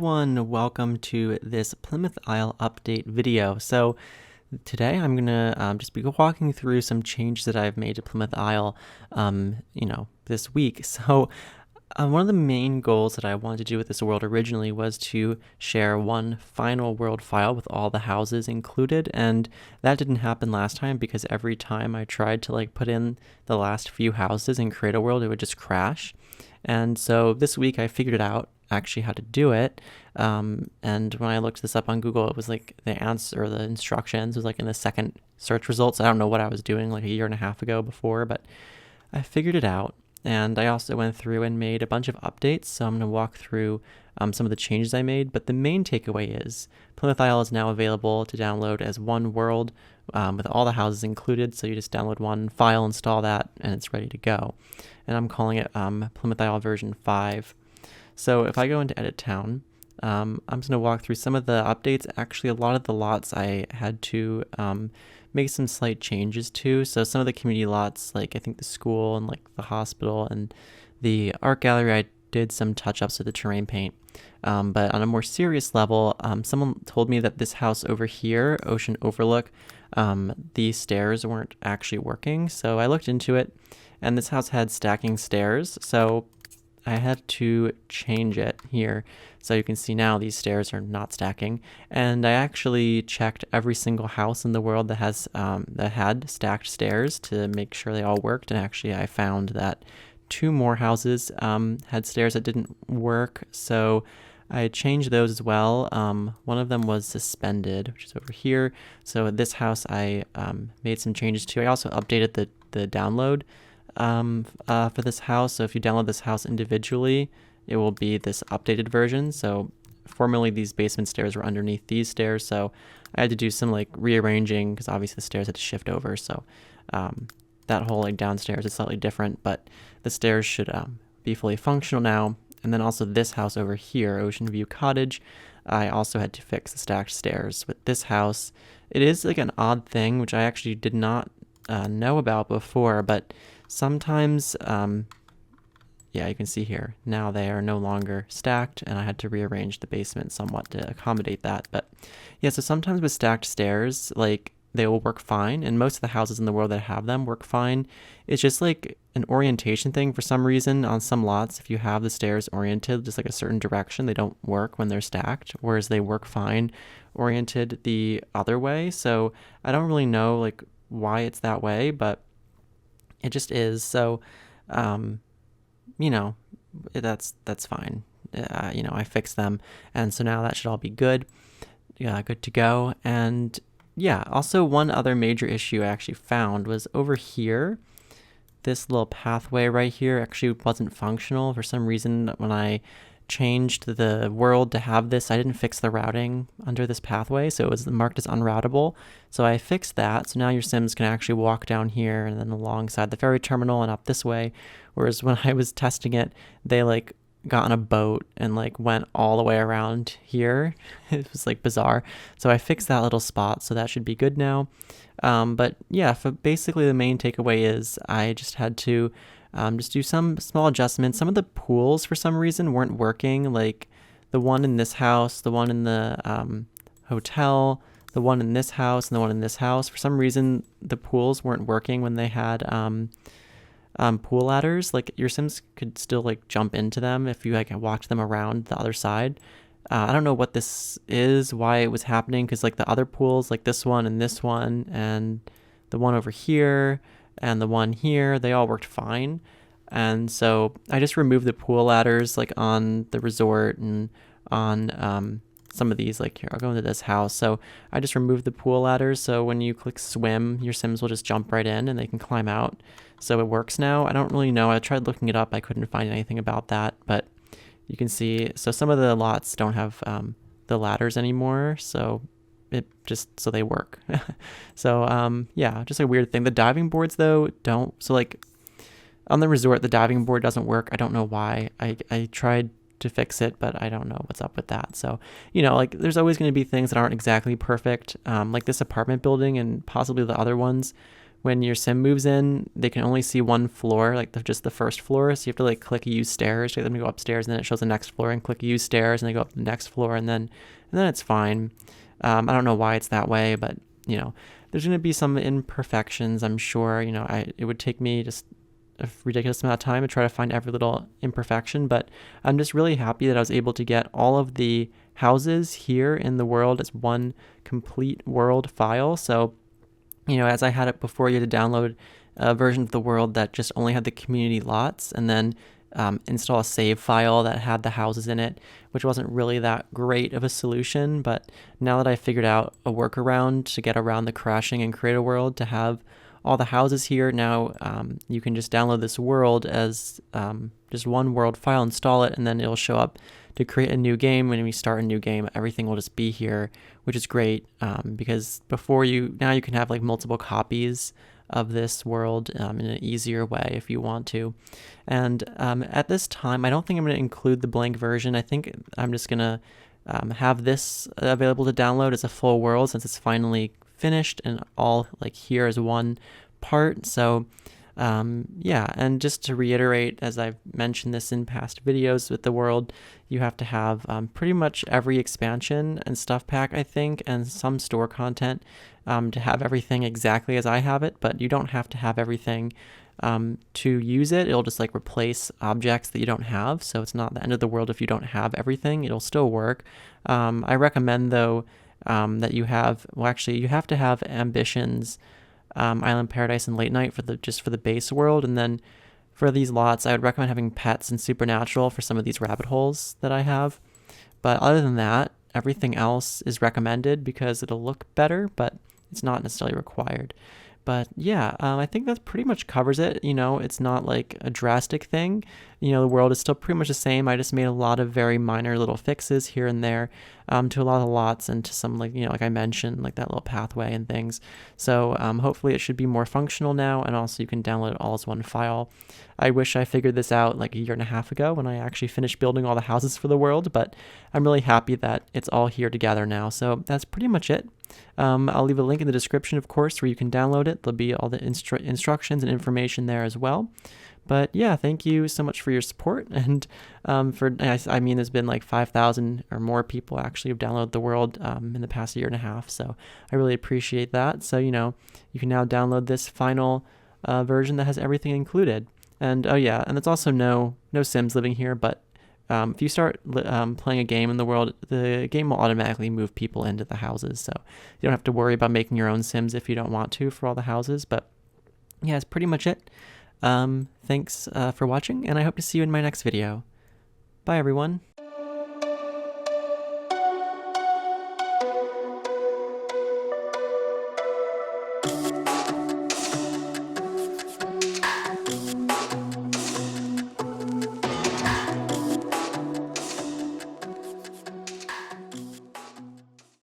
everyone, welcome to this Plymouth Isle update video. So today I'm gonna just be walking through some changes that I've made to Plymouth Isle, this week. So one of the main goals that I wanted to do with this world originally was to share one final world file with all the houses included, and that didn't happen last time because every time I tried to put in the last few houses and create a world, it would just crash. And so this week I figured it out actually how to do it. And when I looked this up on Google, it was the answer, or the instructions was in the second search results. I don't know what I was doing a year and a half ago before, but I figured it out. And I also went through and made a bunch of updates. So I'm going to walk through some of the changes I made. But the main takeaway is Plymouth Isle is now available to download as one world with all the houses included. So you just download one file, install that, and it's ready to go. And I'm calling it Plymouth Isle version 5. So if I go into Edit Town, I'm just going to walk through some of the updates. Actually, a lot of the lots I had to make some slight changes to. So some of the community lots, I think the school and the hospital and the art gallery, I did some touch-ups to the terrain paint. But on a more serious level, someone told me that this house over here, Ocean Overlook, the stairs weren't actually working. So I looked into it, and this house had stacking stairs. So I had to change it here. So you can see now these stairs are not stacking. And I actually checked every single house in the world that has that had stacked stairs to make sure they all worked. And actually I found that 2 more houses had stairs that didn't work. So I changed those as well. One of them was suspended, which is over here. So this house I made some changes to. I also updated the download for this house. So if you download this house individually, it will be this updated version. So formerly these basement stairs were underneath these stairs, so I had to do some rearranging because obviously the stairs had to shift over. So that whole downstairs is slightly different, but the stairs should be fully functional now. And then also this house over here, Ocean View Cottage, I also had to fix the stacked stairs. With this house, it is an odd thing which I actually did not know about before, but sometimes, you can see here, now they are no longer stacked, and I had to rearrange the basement somewhat to accommodate that. But yeah, so sometimes with stacked stairs, they will work fine, and most of the houses in the world that have them work fine. It's just an orientation thing for some reason. On some lots, if you have the stairs oriented just a certain direction, they don't work when they're stacked, whereas they work fine oriented the other way. So I don't really know why it's that way, but it just is. So that's fine. I fixed them, and so now that should all be good. Good to go. And yeah, also one other major issue I actually found was over here. This little pathway right here actually wasn't functional for some reason. When I changed the world to have this, I didn't fix the routing under this pathway, so it was marked as unroutable. So I fixed that, so now your Sims can actually walk down here and then alongside the ferry terminal and up this way. Whereas when I was testing it, they got on a boat and went all the way around here. It was bizarre. So I fixed that little spot, so that should be good now. But yeah, basically the main takeaway is I just had to just do some small adjustments. Some of the pools for some reason weren't working, the one in this house, the one in the hotel, the one in this house, and the one in this house. For some reason the pools weren't working when they had pool ladders. Your Sims could still jump into them if you walked them around the other side. I don't know what this is, why it was happening, because the other pools, this one and this one and the one over here and the one here, they all worked fine. And so I just removed the pool ladders on the resort and on some of these. Here, I'll go into this house. So I just removed the pool ladders, so when you click swim, your Sims will just jump right in and they can climb out. So it works now. I don't really know. I tried looking it up. I couldn't find anything about that, but you can see, so some of the lots don't have the ladders anymore, so they work. So yeah, just a weird thing. The diving boards though don't. So on the resort, the diving board doesn't work. I don't know why. I tried to fix it, but I don't know what's up with that. So there's always going to be things that aren't exactly perfect. This apartment building and possibly the other ones when your sim moves in, they can only see one floor, like just the first floor. So you have to like click use stairs to get them to go upstairs, and then it shows the next floor, and click use stairs, and they go up the next floor, and then it's fine. I don't know why it's that way, but there's going to be some imperfections, I'm sure. It would take me just a ridiculous amount of time to try to find every little imperfection, but I'm just really happy that I was able to get all of the houses here in the world as one complete world file. So as I had it before, you had to download a version of the world that just only had the community lots, and then install a save file that had the houses in it, which wasn't really that great of a solution. But now that I figured out a workaround to get around the crashing and create a world to have all the houses here, now you can just download this world as just one world file, install it, and then it'll show up to create a new game. When we start a new game, everything will just be here, which is great, because now you can have like multiple copies of this world in an easier way if you want to. And at this time, I don't think I'm going to include the blank version. I think I'm just going to have this available to download as a full world, since it's finally finished and all like here as one part. So yeah, and just to reiterate, as I've mentioned this in past videos with the world, you have to have pretty much every expansion and stuff pack, I think, and some store content to have everything exactly as I have it, but you don't have to have everything to use it. It'll just like replace objects that you don't have, so it's not the end of the world if you don't have everything. It'll still work. I recommend though that you have to have ambitions, Island Paradise, and Late Night for the base world, and then for these lots I would recommend having pets and supernatural for some of these rabbit holes that I have. But other than that, everything else is recommended because it'll look better, but it's not necessarily required. But yeah, I think that pretty much covers it. It's not like a drastic thing. The world is still pretty much the same. I just made a lot of very minor little fixes here and there to a lot of the lots, and to some like I mentioned, like that little pathway and things. So hopefully it should be more functional now, and also you can download it all as one file. I wish I figured this out like a year and a half ago when I actually finished building all the houses for the world, but I'm really happy that it's all here together now. So that's pretty much it. I'll leave a link in the description, of course, where you can download it. There'll be all the instructions and information there as well. But yeah, thank you so much for your support. And there's been like 5,000 or more people actually have downloaded the world in the past year and a half. So I really appreciate that. So, you can now download this final version that has everything included. And oh yeah, and there's also no Sims living here, but if you start playing a game in the world, the game will automatically move people into the houses, so you don't have to worry about making your own Sims if you don't want to for all the houses. But yeah, that's pretty much it. Thanks for watching, and I hope to see you in my next video. Bye, everyone.